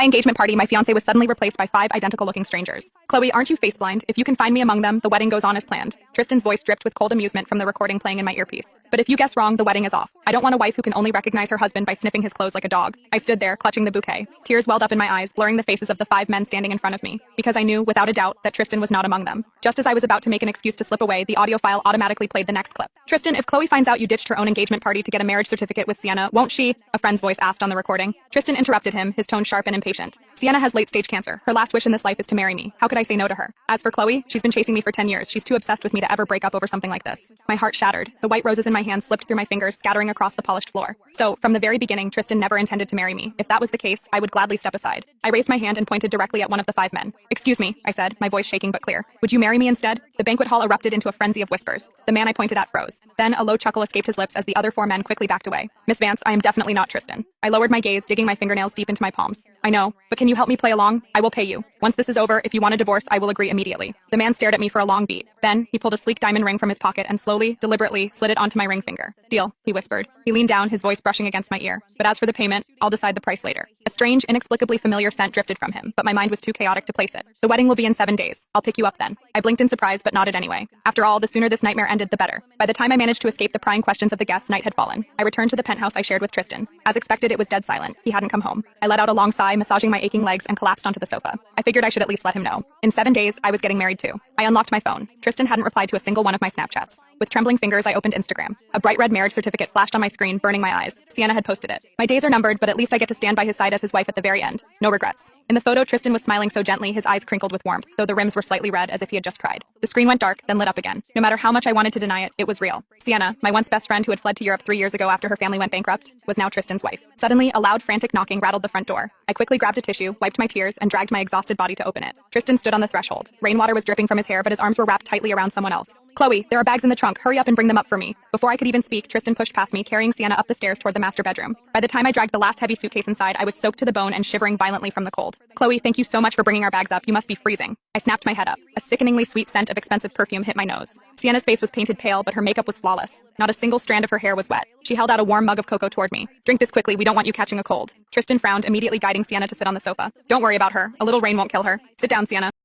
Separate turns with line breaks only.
My engagement party, my fiancé was suddenly replaced by 5 identical-looking strangers. Chloe, aren't you face-blind? If you can find me among them, the wedding goes on as planned. Tristan's voice dripped with cold amusement from the recording playing in my earpiece. But if you guess wrong, the wedding is off. I don't want a wife who can only recognize her husband by sniffing his clothes like a dog. I stood there, clutching the bouquet. Tears welled up in my eyes, blurring the faces of the 5 men standing in front of me, because I knew, without a doubt, that Tristan was not among them. Just as I was about to make an excuse to slip away, the audio file automatically played the next clip. Tristan, if Chloe finds out you ditched her own engagement party to get a marriage certificate with Sienna, won't she? A friend's voice asked on the recording. Tristan interrupted him, his tone sharp and impatient. Sienna has late-stage cancer. Her last wish in this life is to marry me. How could I say no to her? As for Chloe, she's been chasing me for 10 years. She's too obsessed with me to ever break up over something like this. My heart shattered. The white roses in my hand slipped through my fingers, scattering across the polished floor. So, from the very beginning, Tristan never intended to marry me. If that was the case, I would gladly step aside. I raised my hand and pointed directly at one of the 5 men. Excuse me, I said, my voice shaking but clear. Would you marry me instead? The banquet hall erupted into a frenzy of whispers. The man I pointed at froze. Then a low chuckle escaped his lips as the other 4 men quickly backed away. Miss Vance, I am definitely not Tristan. I lowered my gaze, digging my fingernails deep into my palms. I know, but can you help me play along? I will pay you. Once this is over, if you want a divorce, I will agree immediately. The man stared at me for a long beat. Then, he pulled a sleek diamond ring from his pocket and slowly, deliberately, slid it onto my ring finger. Deal, he whispered. He leaned down, his voice brushing against my ear. But as for the payment, I'll decide the price later. A strange, inexplicably familiar scent drifted from him, but my mind was too chaotic to place it. The wedding will be in 7 days. I'll pick you up then. I blinked in surprise, but nodded anyway. After all, the sooner this nightmare ended, the better. By the time I managed to escape the prying questions of the guests, night had fallen. I returned to the penthouse I shared with Tristan. As expected, it was dead silent. He hadn't come home. I let out a long sigh, massaging my aching legs, and collapsed onto the sofa. I figured I should at least let him know. In 7 days, I was getting married too. I unlocked my phone. Tristan hadn't replied to a single one of my Snapchats. With trembling fingers, I opened Instagram. A bright red marriage certificate flashed on my screen, burning my eyes. Sienna had posted it. My days are numbered, but at least I get to stand by his side as his wife at the very end. No regrets. In the photo, Tristan was smiling so gently, his eyes crinkled with warmth, though the rims were slightly red as if he had just cried. The screen went dark, then lit up again. No matter how much I wanted to deny it, it was real. Sienna, my once best friend who had fled to Europe 3 years ago after her family went bankrupt, was now Tristan's wife. Suddenly, a loud, frantic knocking rattled the front door. I quickly grabbed a tissue, wiped my tears, and dragged my exhausted body to open it. Tristan stood on the threshold. Rainwater was dripping from his hair, but his arms were wrapped tightly around someone else. Chloe, there are bags in the trunk. Hurry up and bring them up for me. Before I could even speak, Tristan pushed past me, carrying Sienna up the stairs toward the master bedroom. By the time I dragged the last heavy suitcase inside, I was soaked to the bone and shivering violently from the cold. Chloe, thank you so much for bringing our bags up. You must be freezing. I snapped my head up. A sickeningly sweet scent of expensive perfume hit my nose. Sienna's face was painted pale, but her makeup was flawless. Not a single strand of her hair was wet. She held out a warm mug of cocoa toward me. Drink this quickly, we don't want you catching a cold. Tristan frowned, immediately guiding Sienna to sit on the sofa. Don't worry about her. A little rain won't kill her. Sit down, Sienna.